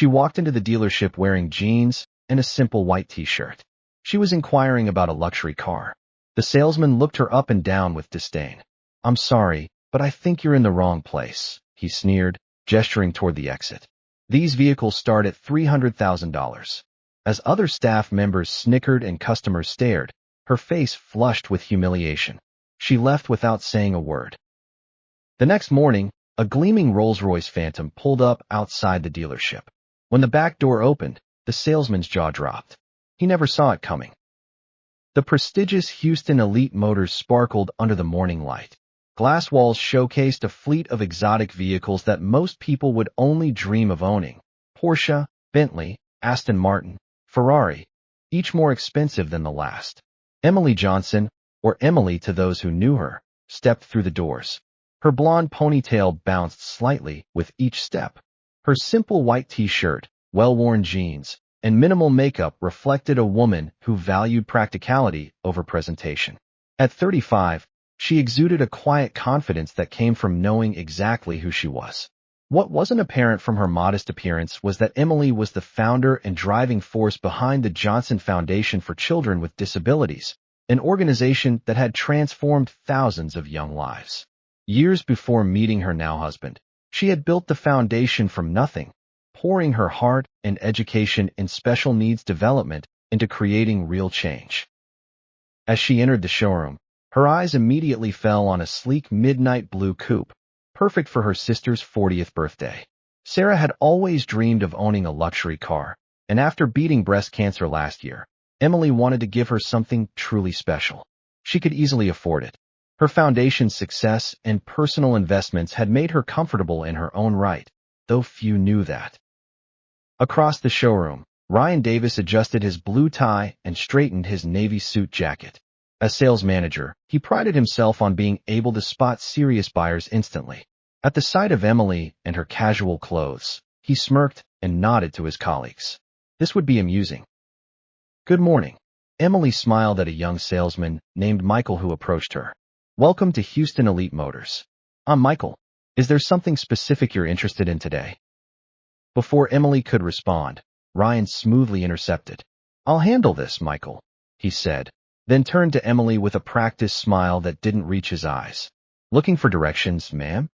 She walked into the dealership wearing jeans and a simple white t-shirt. She was inquiring about a luxury car. The salesman looked her up and down with disdain. "I'm sorry, but I think you're in the wrong place," he sneered, gesturing toward the exit. "These vehicles start at $300,000. As other staff members snickered and customers stared, her face flushed with humiliation. She left without saying a word. The next morning, a gleaming Rolls-Royce Phantom pulled up outside the dealership. When the back door opened, the salesman's jaw dropped. He never saw it coming. The prestigious Houston Elite Motors sparkled under the morning light. Glass walls showcased a fleet of exotic vehicles that most people would only dream of owning. Porsche, Bentley, Aston Martin, Ferrari, each more expensive than the last. Emily Johnson, or Emily to those who knew her, stepped through the doors. Her blonde ponytail bounced slightly with each step. Her simple white t-shirt, well-worn jeans, and minimal makeup reflected a woman who valued practicality over presentation. At 35, she exuded a quiet confidence that came from knowing exactly who she was. What wasn't apparent from her modest appearance was that Emily was the founder and driving force behind the Johnson Foundation for Children with Disabilities, an organization that had transformed thousands of young lives. Years before meeting her now husband, she had built the foundation from nothing, pouring her heart and education in special needs development into creating real change. As she entered the showroom, her eyes immediately fell on a sleek midnight blue coupe, perfect for her sister's 40th birthday. Sarah had always dreamed of owning a luxury car, and after beating breast cancer last year, Emily wanted to give her something truly special. She could easily afford it. Her foundation's success and personal investments had made her comfortable in her own right, though few knew that. Across the showroom, Ryan Davis adjusted his blue tie and straightened his navy suit jacket. As sales manager, he prided himself on being able to spot serious buyers instantly. At the sight of Emily and her casual clothes, he smirked and nodded to his colleagues. This would be amusing. "Good morning." Emily smiled at a young salesman named Michael who approached her. "Welcome to Houston Elite Motors. I'm Michael. Is there something specific you're interested in today?" Before Emily could respond, Ryan smoothly intercepted. "I'll handle this, Michael," he said, then turned to Emily with a practiced smile that didn't reach his eyes. "Looking for directions, ma'am?"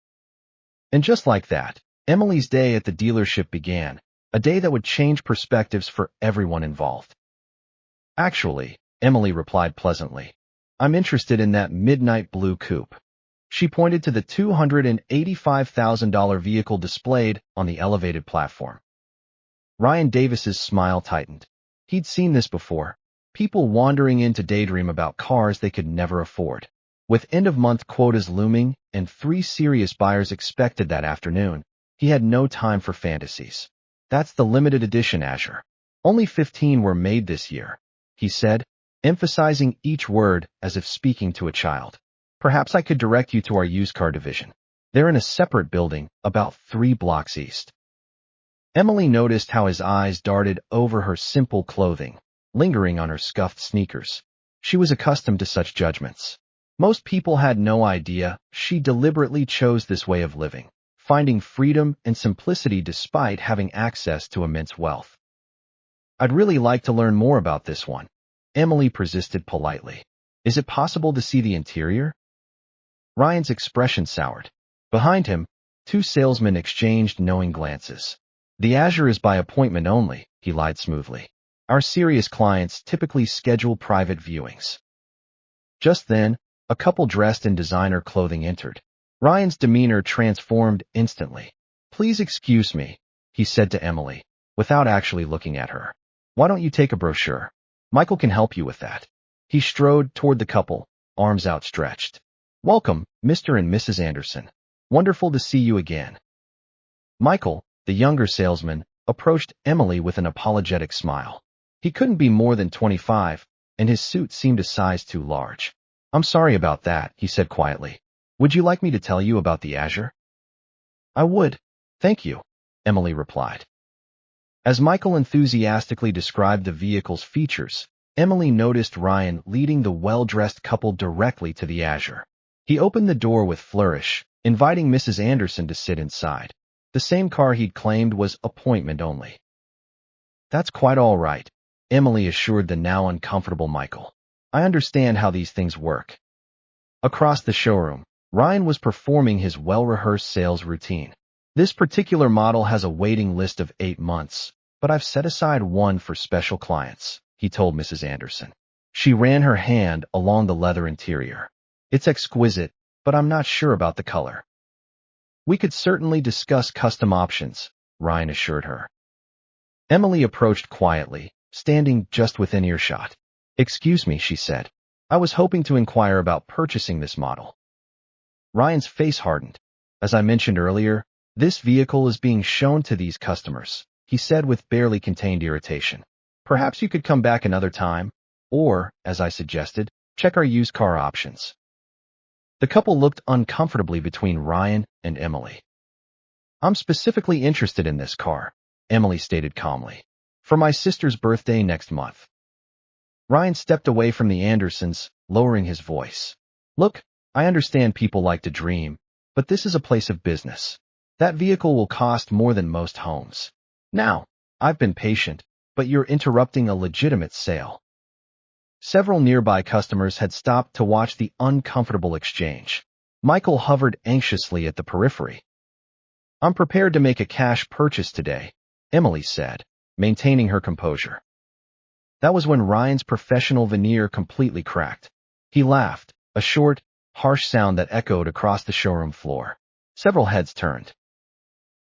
And just like that, Emily's day at the dealership began, a day that would change perspectives for everyone involved. "Actually," Emily replied pleasantly, "I'm interested in that midnight blue coupe." She pointed to the $285,000 vehicle displayed on the elevated platform. Ryan Davis's smile tightened. He'd seen this before. People wandering in to daydream about cars they could never afford. With end-of-month quotas looming and 3 serious buyers expected that afternoon, he had no time for fantasies. "That's the limited edition Azure. Only 15 were made this year," he said, emphasizing each word as if speaking to a child. "Perhaps I could direct you to our used car division. They're in a separate building, about 3 blocks east." Emily noticed how his eyes darted over her simple clothing, lingering on her scuffed sneakers. She was accustomed to such judgments. Most people had no idea she deliberately chose this way of living, finding freedom and simplicity despite having access to immense wealth. "I'd really like to learn more about this one," Emily persisted politely. "Is it possible to see the interior?" Ryan's expression soured. Behind him, 2 salesmen exchanged knowing glances. "The Azure is by appointment only," he lied smoothly. "Our serious clients typically schedule private viewings." Just then, a couple dressed in designer clothing entered. Ryan's demeanor transformed instantly. "Please excuse me," he said to Emily, without actually looking at her. "Why don't you take a brochure? Michael can help you with that." He strode toward the couple, arms outstretched. "Welcome, Mr. and Mrs. Anderson. Wonderful to see you again." Michael, the younger salesman, approached Emily with an apologetic smile. He couldn't be more than 25, and his suit seemed a size too large. "I'm sorry about that," he said quietly. "Would you like me to tell you about the Azure?" "I would. Thank you," Emily replied. As Michael enthusiastically described the vehicle's features, Emily noticed Ryan leading the well-dressed couple directly to the Azure. He opened the door with flourish, inviting Mrs. Anderson to sit inside. the same car he'd claimed was appointment only. That's quite all right, Emily assured the now uncomfortable Michael. I understand how these things work. Across the showroom, Ryan was performing his well-rehearsed sales routine. This particular model has a waiting list of 8 months, but I've set aside one for special clients, he told Mrs. Anderson. She ran her hand along the leather interior. It's exquisite, but I'm not sure about the color. We could certainly discuss custom options, Ryan assured her. Emily approached quietly, standing just within earshot. Excuse me, she said. I was hoping to inquire about purchasing this model. Ryan's face hardened. As I mentioned earlier, this vehicle is being shown to these customers, he said with barely contained irritation. Perhaps you could come back another time, or, as I suggested, check our used car options. The couple looked uncomfortably between Ryan and Emily. I'm specifically interested in this car, Emily stated calmly, for my sister's birthday next month. Ryan stepped away from the Andersons, lowering his voice. Look, I understand people like to dream, but this is a place of business. That vehicle will cost more than most homes. Now, I've been patient, but you're interrupting a legitimate sale. Several nearby customers had stopped to watch the uncomfortable exchange. Michael hovered anxiously at the periphery. I'm prepared to make a cash purchase today, Emily said, maintaining her composure. That was when Ryan's professional veneer completely cracked. He laughed, a short, harsh sound that echoed across the showroom floor. Several heads turned.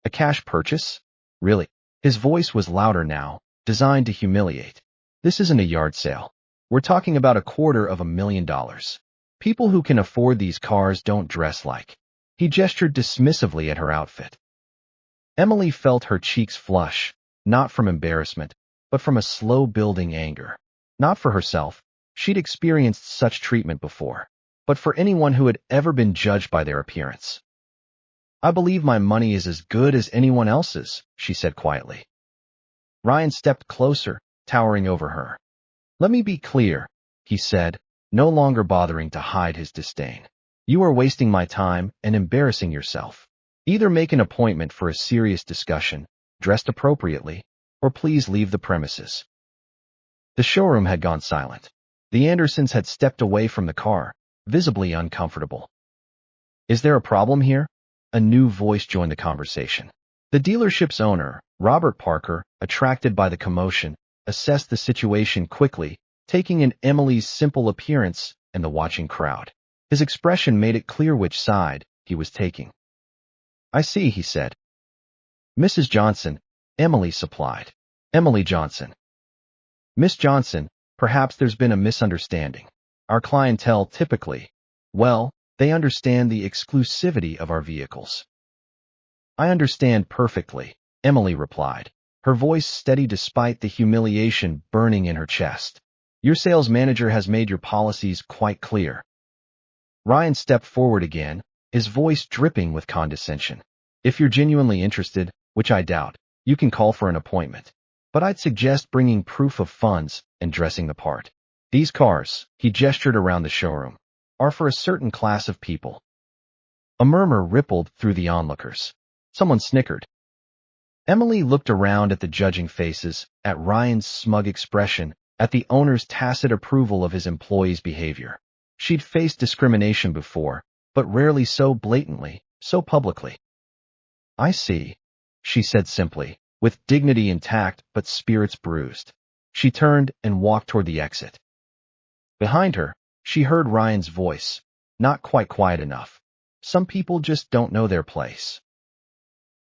A cash purchase? Really? His voice was louder now, designed to humiliate. This isn't a yard sale. We're talking about $250,000. People who can afford these cars don't dress like. He gestured dismissively at her outfit. Emily felt her cheeks flush, not from embarrassment, but from a slow-building anger. Not for herself. She'd experienced such treatment before, but for anyone who had ever been judged by their appearance. I believe my money is as good as anyone else's, she said quietly. Ryan stepped closer, towering over her. Let me be clear, he said, no longer bothering to hide his disdain. You are wasting my time and embarrassing yourself. Either make an appointment for a serious discussion, dressed appropriately, or please leave the premises. The showroom had gone silent. The Andersons had stepped away from the car, visibly uncomfortable. Is there a problem here? A new voice joined the conversation. The dealership's owner, Robert Parker, attracted by the commotion, assessed the situation quickly, taking in Emily's simple appearance and the watching crowd. His expression made it clear which side he was taking. I see, he said. Mrs. Johnson, Emily supplied. Emily Johnson. Miss Johnson, perhaps there's been a misunderstanding. Our clientele typically, well, they understand the exclusivity of our vehicles. I understand perfectly, Emily replied, her voice steady despite the humiliation burning in her chest. Your sales manager has made your policies quite clear. Ryan stepped forward again, his voice dripping with condescension. If you're genuinely interested, which I doubt, you can call for an appointment. But I'd suggest bringing proof of funds and dressing the part. These cars, he gestured around the showroom, are for a certain class of people. A murmur rippled through the onlookers. Someone snickered. Emily looked around at the judging faces, at Ryan's smug expression, at the owner's tacit approval of his employees' behavior. She'd faced discrimination before, but rarely so blatantly, so publicly. I see, she said simply, with dignity intact but spirits bruised. She turned and walked toward the exit. Behind her, she heard Ryan's voice, not quite quiet enough. Some people just don't know their place.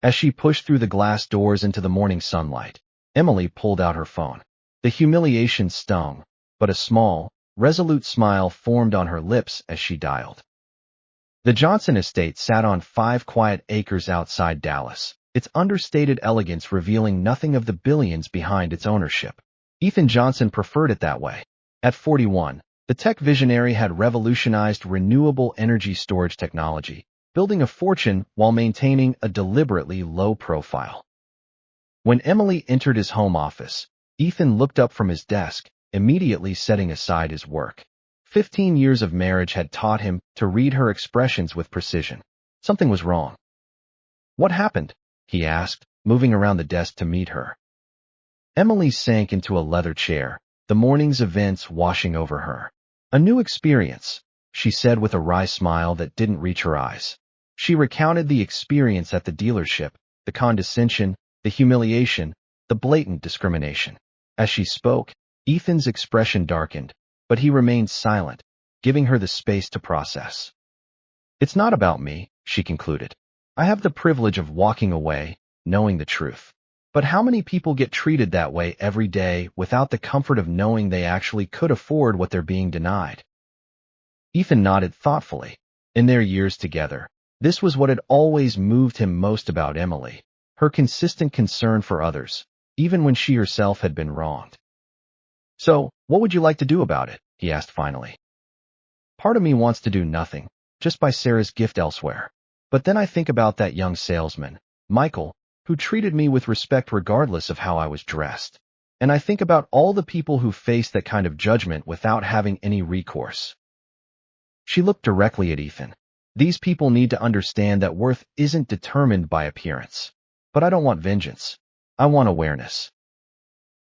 As she pushed through the glass doors into the morning sunlight, Emily pulled out her phone. The humiliation stung, but a small, resolute smile formed on her lips as she dialed. The Johnson estate sat on 5 quiet acres outside Dallas, its understated elegance revealing nothing of the billions behind its ownership. Ethan Johnson preferred it that way. At 41, the tech visionary had revolutionized renewable energy storage technology, building a fortune while maintaining a deliberately low profile. When Emily entered his home office, Ethan looked up from his desk, immediately setting aside his work. 15 years of marriage had taught him to read her expressions with precision. Something was wrong. What happened? he asked, moving around the desk to meet her. Emily sank into a leather chair, the morning's events washing over her. A new experience, she said with a wry smile that didn't reach her eyes. She recounted the experience at the dealership, the condescension, the humiliation, the blatant discrimination. As she spoke, Ethan's expression darkened, but he remained silent, giving her the space to process. It's not about me, she concluded. I have the privilege of walking away, knowing the truth. But how many people get treated that way every day without the comfort of knowing they actually could afford what they're being denied? Ethan nodded thoughtfully. In their years together, this was what had always moved him most about Emily, her consistent concern for others, even when she herself had been wronged. So, what would you like to do about it? He asked finally. Part of me wants to do nothing, just buy Sarah's gift elsewhere. But then I think about that young salesman, Michael, who treated me with respect regardless of how I was dressed. And I think about all the people who face that kind of judgment without having any recourse. She looked directly at Ethan. These people need to understand that worth isn't determined by appearance. But I don't want vengeance. I want awareness.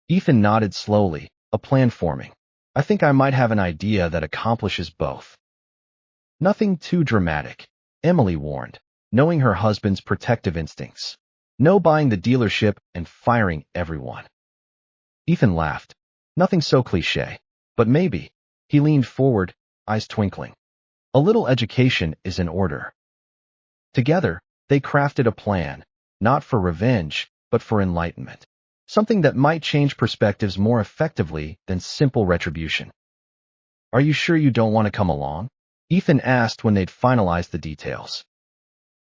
Ethan nodded slowly, a plan forming. I think I might have an idea that accomplishes both. Nothing too dramatic, Emily warned, knowing her husband's protective instincts. No buying the dealership and firing everyone. Ethan laughed. Nothing so cliché. But maybe. He leaned forward, eyes twinkling. A little education is in order. Together, they crafted a plan, not for revenge, but for enlightenment. Something that might change perspectives more effectively than simple retribution. Are you sure you don't want to come along? Ethan asked when they'd finalized the details.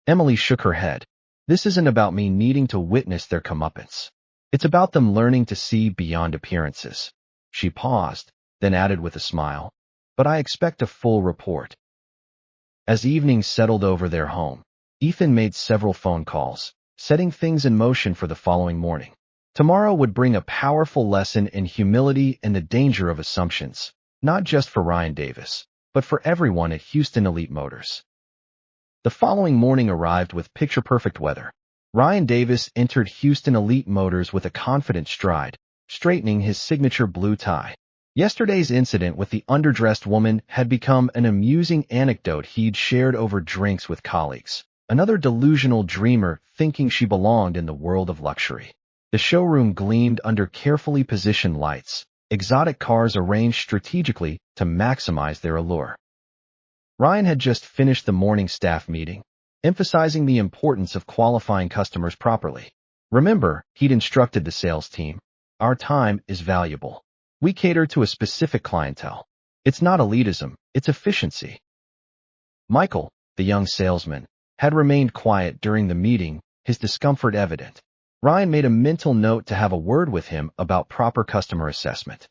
Emily shook her head. This isn't about me needing to witness their comeuppance. It's about them learning to see beyond appearances. She paused, then added with a smile. But I expect a full report. As evening settled over their home, Ethan made several phone calls, setting things in motion for the following morning. Tomorrow would bring a powerful lesson in humility and the danger of assumptions, not just for Ryan Davis, but for everyone at Houston Elite Motors. The following morning arrived with picture-perfect weather. Ryan Davis entered Houston Elite Motors with a confident stride, straightening his signature blue tie. Yesterday's incident with the underdressed woman had become an amusing anecdote he'd shared over drinks with colleagues, another delusional dreamer thinking she belonged in the world of luxury. The showroom gleamed under carefully positioned lights, exotic cars arranged strategically to maximize their allure. Ryan had just finished the morning staff meeting, emphasizing the importance of qualifying customers properly. Remember, he'd instructed the sales team, our time is valuable. We cater to a specific clientele. It's not elitism, it's efficiency. Michael, the young salesman, had remained quiet during the meeting, his discomfort evident. Ryan made a mental note to have a word with him about proper customer assessment.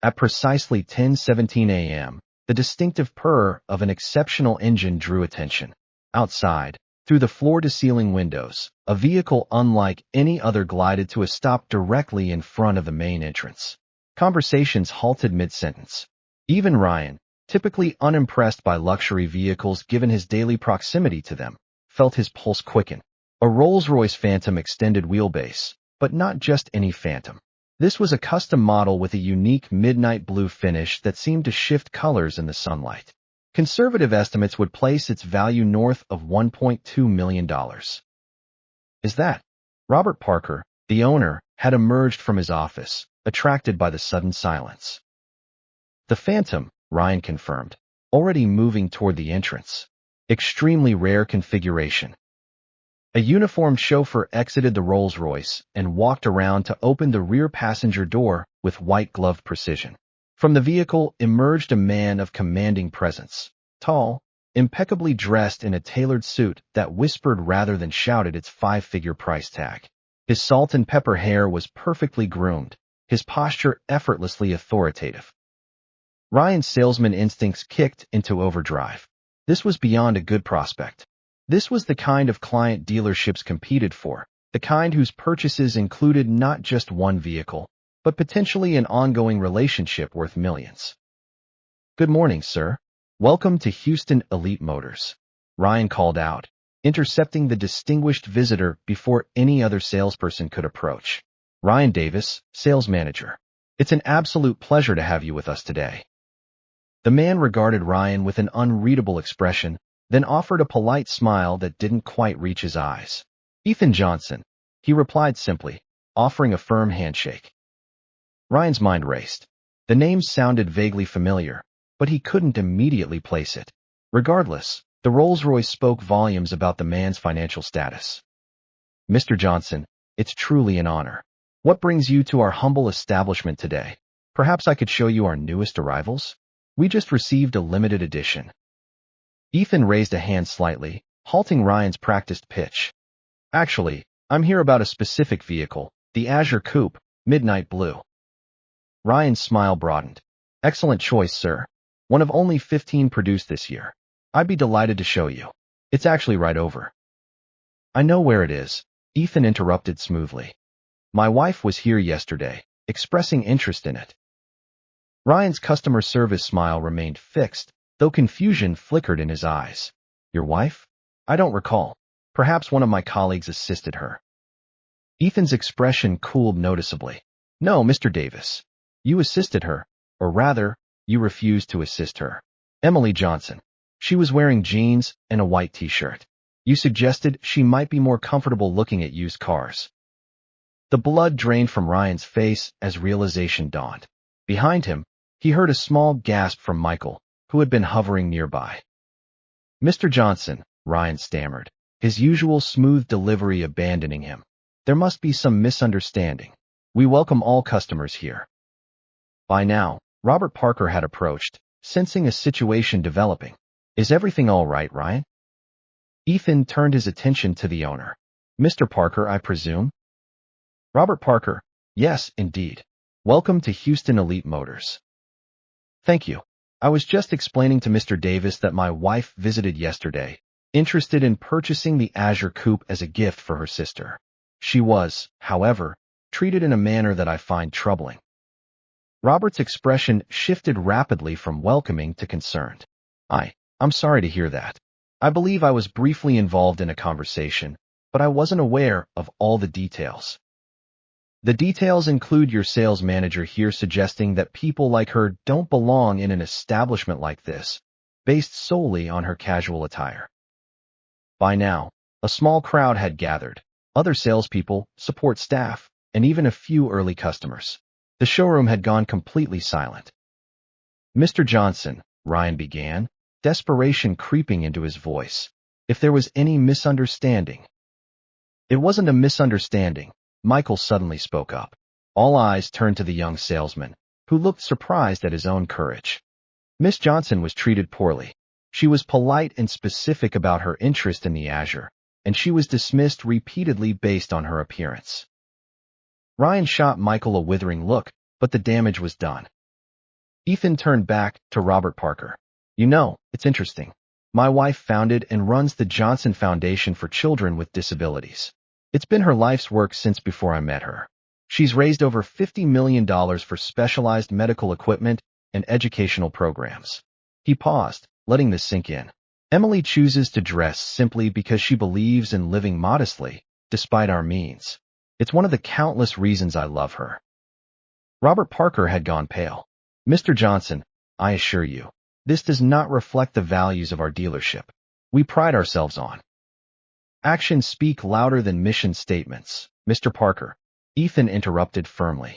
At precisely 10:17 a.m., the distinctive purr of an exceptional engine drew attention. Outside, through the floor-to-ceiling windows, a vehicle unlike any other glided to a stop directly in front of the main entrance. Conversations halted mid-sentence. Even Ryan, typically unimpressed by luxury vehicles given his daily proximity to them, felt his pulse quicken. A Rolls-Royce Phantom extended wheelbase, but not just any Phantom. This was a custom model with a unique midnight blue finish that seemed to shift colors in the sunlight. Conservative estimates would place its value north of $1.2 million. Is that? Robert Parker, the owner, had emerged from his office, attracted by the sudden silence. The Phantom, Ryan confirmed, already moving toward the entrance. Extremely rare configuration. A uniformed chauffeur exited the Rolls-Royce and walked around to open the rear passenger door with white-gloved precision. From the vehicle emerged a man of commanding presence, tall, impeccably dressed in a tailored suit that whispered rather than shouted its five-figure price tag. His salt and pepper hair was perfectly groomed, his posture effortlessly authoritative. Ryan's salesman instincts kicked into overdrive. This was beyond a good prospect. This was the kind of client dealerships competed for, the kind whose purchases included not just one vehicle, but potentially an ongoing relationship worth millions. Good morning, sir. Welcome to Houston Elite Motors. Ryan called out, intercepting the distinguished visitor before any other salesperson could approach. Ryan Davis, sales manager. It's an absolute pleasure to have you with us today. The man regarded Ryan with an unreadable expression, then offered a polite smile that didn't quite reach his eyes. Ethan Johnson, he replied simply, offering a firm handshake. Ryan's mind raced. The name sounded vaguely familiar, but he couldn't immediately place it. Regardless, the Rolls-Royce spoke volumes about the man's financial status. Mr. Johnson, it's truly an honor. What brings you to our humble establishment today? Perhaps I could show you our newest arrivals? We just received a limited edition. Ethan raised a hand slightly, halting Ryan's practiced pitch. Actually, I'm here about a specific vehicle, the Azure Coupe, Midnight Blue. Ryan's smile broadened. Excellent choice, sir. One of only 15 produced this year. I'd be delighted to show you. It's actually right over. I know where it is, Ethan interrupted smoothly. My wife was here yesterday, expressing interest in it. Ryan's customer service smile remained fixed, though confusion flickered in his eyes. Your wife? I don't recall. Perhaps one of my colleagues assisted her. Ethan's expression cooled noticeably. No, Mr. Davis. You assisted her, or rather, you refused to assist her. Emily Johnson. She was wearing jeans and a white t-shirt. You suggested she might be more comfortable looking at used cars. The blood drained from Ryan's face as realization dawned. Behind him, he heard a small gasp from Michael, who had been hovering nearby. Mr. Johnson, Ryan stammered, his usual smooth delivery abandoning him. There must be some misunderstanding. We welcome all customers here. By now, Robert Parker had approached, sensing a situation developing. Is everything all right, Ryan? Ethan turned his attention to the owner. Mr. Parker, I presume? Robert Parker. Yes, indeed. Welcome to Houston Elite Motors. Thank you. I was just explaining to Mr. Davis that my wife visited yesterday, interested in purchasing the Azure Coupe as a gift for her sister. She was, however, treated in a manner that I find troubling. Robert's expression shifted rapidly from welcoming to concerned. I'm sorry to hear that. I believe I was briefly involved in a conversation, but I wasn't aware of all the details. The details include your sales manager here suggesting that people like her don't belong in an establishment like this, based solely on her casual attire. By now, a small crowd had gathered, other salespeople, support staff, and even a few early customers. The showroom had gone completely silent. Mr. Johnson, Ryan began, desperation creeping into his voice. If there was any misunderstanding. It wasn't a misunderstanding, Michael suddenly spoke up. All eyes turned to the young salesman, who looked surprised at his own courage. Miss Johnson was treated poorly. She was polite and specific about her interest in the Azure, and she was dismissed repeatedly based on her appearance. Ryan shot Michael a withering look, but the damage was done. Ethan turned back to Robert Parker. You know, it's interesting. My wife founded and runs the Johnson Foundation for Children with Disabilities. It's been her life's work since before I met her. She's raised over $50 million for specialized medical equipment and educational programs. He paused, letting this sink in. Emily chooses to dress simply because she believes in living modestly, despite our means. It's one of the countless reasons I love her. Robert Parker had gone pale. Mr. Johnson, I assure you, this does not reflect the values of our dealership. We pride ourselves on. Actions speak louder than mission statements, Mr. Parker. Ethan interrupted firmly.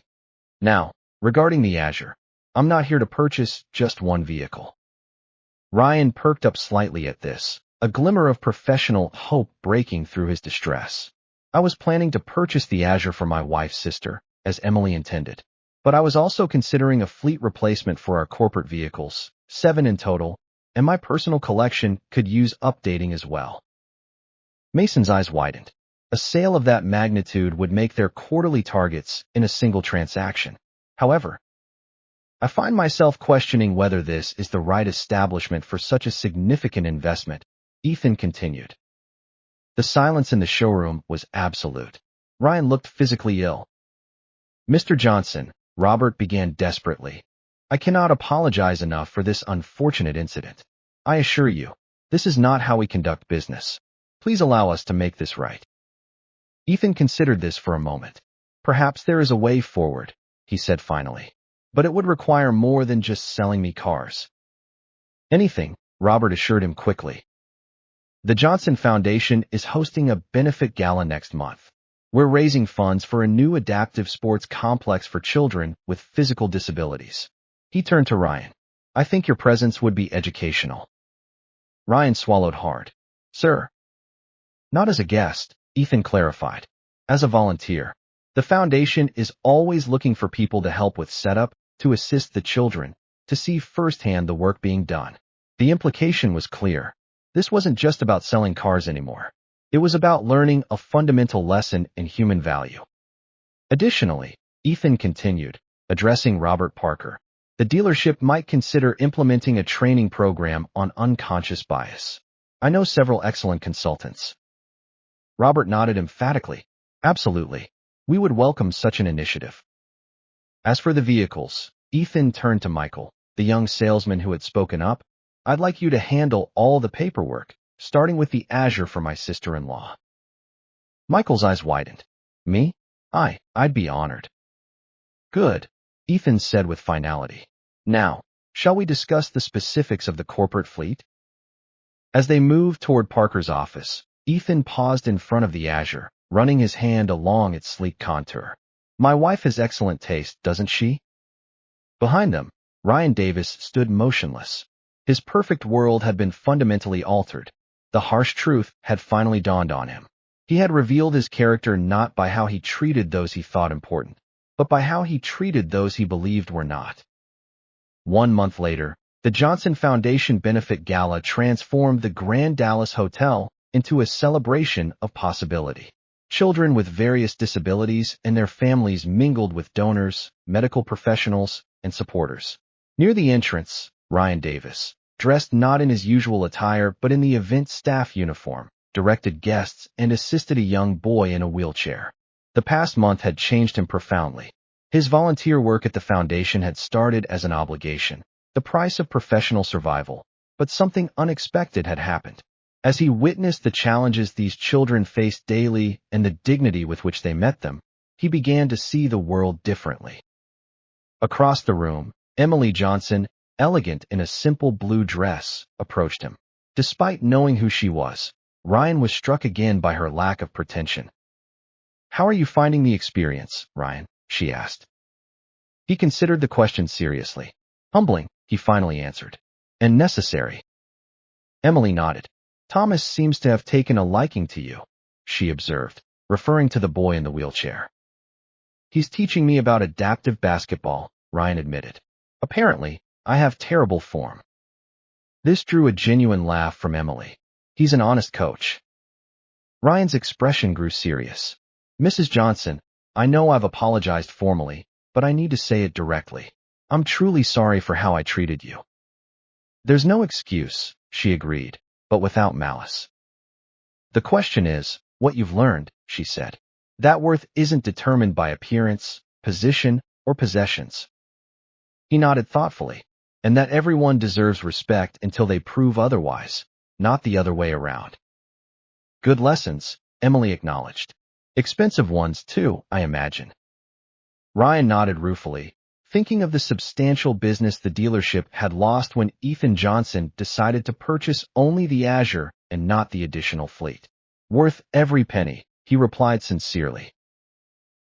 Now, regarding the Azure, I'm not here to purchase just one vehicle. Ryan perked up slightly at this, a glimmer of professional hope breaking through his distress. I was planning to purchase the Azure for my wife's sister, as Emily intended. But I was also considering a fleet replacement for our corporate vehicles, 7 in total, and my personal collection could use updating as well. Mason's eyes widened. A sale of that magnitude would make their quarterly targets in a single transaction. However, I find myself questioning whether this is the right establishment for such a significant investment, Ethan continued. The silence in the showroom was absolute. Ryan looked physically ill. Mr. Johnson, Robert began desperately. I cannot apologize enough for this unfortunate incident. I assure you, this is not how we conduct business. Please allow us to make this right. Ethan considered this for a moment. Perhaps there is a way forward, he said finally. But it would require more than just selling me cars. Anything, Robert assured him quickly. The Johnson Foundation is hosting a benefit gala next month. We're raising funds for a new adaptive sports complex for children with physical disabilities. He turned to Ryan. I think your presence would be educational. Ryan swallowed hard. Sir. Not as a guest, Ethan clarified. As a volunteer. The foundation is always looking for people to help with setup, to assist the children, to see firsthand the work being done. The implication was clear. This wasn't just about selling cars anymore. It was about learning a fundamental lesson in human value. Additionally, Ethan continued, addressing Robert Parker. The dealership might consider implementing a training program on unconscious bias. I know several excellent consultants. Robert nodded emphatically. Absolutely. We would welcome such an initiative. As for the vehicles, Ethan turned to Michael, the young salesman who had spoken up. I'd like you to handle all the paperwork, starting with the Azure for my sister-in-law. Michael's eyes widened. Me? I'd be honored. Good, Ethan said with finality. Now, shall we discuss the specifics of the corporate fleet? As they moved toward Parker's office, Ethan paused in front of the Azure, running his hand along its sleek contour. My wife has excellent taste, doesn't she? Behind them, Ryan Davis stood motionless. His perfect world had been fundamentally altered. The harsh truth had finally dawned on him. He had revealed his character not by how he treated those he thought important, but by how he treated those he believed were not. 1 month later, the Johnson Foundation Benefit Gala transformed the Grand Dallas Hotel into a celebration of possibility. Children with various disabilities and their families mingled with donors, medical professionals, and supporters. Near the entrance, Ryan Davis, dressed not in his usual attire but in the event staff uniform, directed guests and assisted a young boy in a wheelchair. The past month had changed him profoundly. His volunteer work at the foundation had started as an obligation, the price of professional survival, but something unexpected had happened. As he witnessed the challenges these children faced daily and the dignity with which they met them, he began to see the world differently. Across the room, Emily Johnson, elegant in a simple blue dress, approached him. Despite knowing who she was, Ryan was struck again by her lack of pretension. How are you finding the experience, Ryan? She asked. He considered the question seriously. Humbling, he finally answered. And necessary. Emily nodded. Thomas seems to have taken a liking to you, she observed, referring to the boy in the wheelchair. He's teaching me about adaptive basketball, Ryan admitted. Apparently, I have terrible form. This drew a genuine laugh from Emily. He's an honest coach. Ryan's expression grew serious. Mrs. Johnson, I know I've apologized formally, but I need to say it directly. I'm truly sorry for how I treated you. There's no excuse, she agreed, but without malice. The question is, what you've learned, she said. That worth isn't determined by appearance, position, or possessions. He nodded thoughtfully, and that everyone deserves respect until they prove otherwise, not the other way around. Good lessons, Emily acknowledged. Expensive ones, too, I imagine. Ryan nodded ruefully, thinking of the substantial business the dealership had lost when Ethan Johnson decided to purchase only the Azure and not the additional fleet. Worth every penny, he replied sincerely.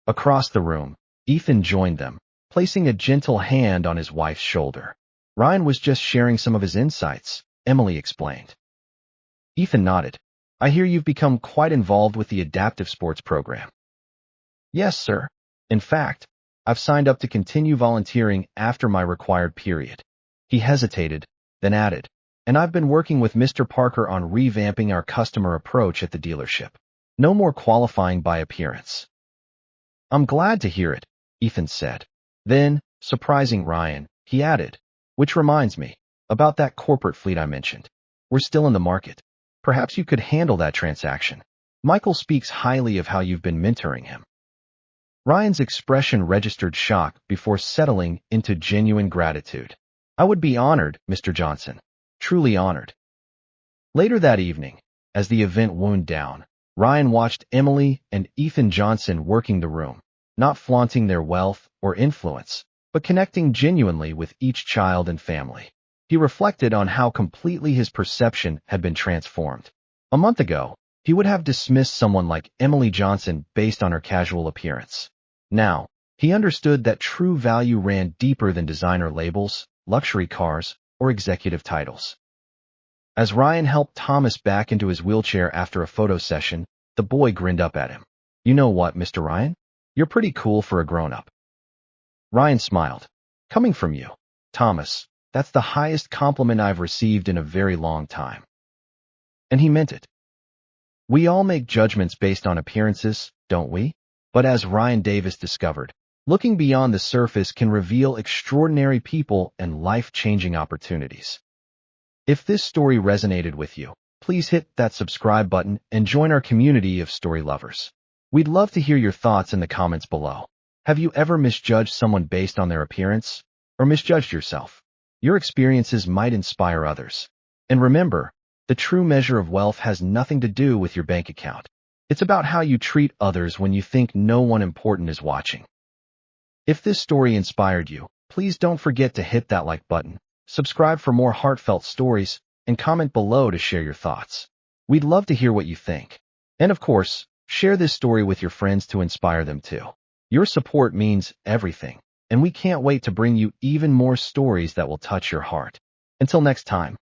Across the room, Ethan joined them, placing a gentle hand on his wife's shoulder. Ryan was just sharing some of his insights, Emily explained. Ethan nodded. I hear you've become quite involved with the adaptive sports program. Yes, sir. In fact, I've signed up to continue volunteering after my required period. He hesitated, then added, and I've been working with Mr. Parker on revamping our customer approach at the dealership. No more qualifying by appearance. I'm glad to hear it, Ethan said. Then, surprising Ryan, he added, which reminds me, about that corporate fleet I mentioned. We're still in the market. Perhaps you could handle that transaction. Michael speaks highly of how you've been mentoring him. Ryan's expression registered shock before settling into genuine gratitude. I would be honored, Mr. Johnson. Truly honored. Later that evening, As the event wound down, Ryan watched Emily and Ethan Johnson working the room, not flaunting their wealth or influence, but connecting genuinely with each child and family. He reflected on how completely his perception had been transformed. A month ago, he would have dismissed someone like Emily Johnson based on her casual appearance. Now, he understood that true value ran deeper than designer labels, luxury cars, or executive titles. As Ryan helped Thomas back into his wheelchair after a photo session, the boy grinned up at him. "You know what, Mr. Ryan? You're pretty cool for a grown-up." Ryan smiled. "Coming from you, Thomas, that's the highest compliment I've received in a very long time." And he meant it. We all make judgments based on appearances, don't we? But as Ryan Davis discovered, looking beyond the surface can reveal extraordinary people and life-changing opportunities. If this story resonated with you, please hit that subscribe button and join our community of story lovers. We'd love to hear your thoughts in the comments below. Have you ever misjudged someone based on their appearance? Or misjudged yourself? Your experiences might inspire others. And remember, the true measure of wealth has nothing to do with your bank account. It's about how you treat others when you think no one important is watching. If this story inspired you, please don't forget to hit that like button, subscribe for more heartfelt stories, and comment below to share your thoughts. We'd love to hear what you think. And of course, share this story with your friends to inspire them too. Your support means everything, and we can't wait to bring you even more stories that will touch your heart. Until next time.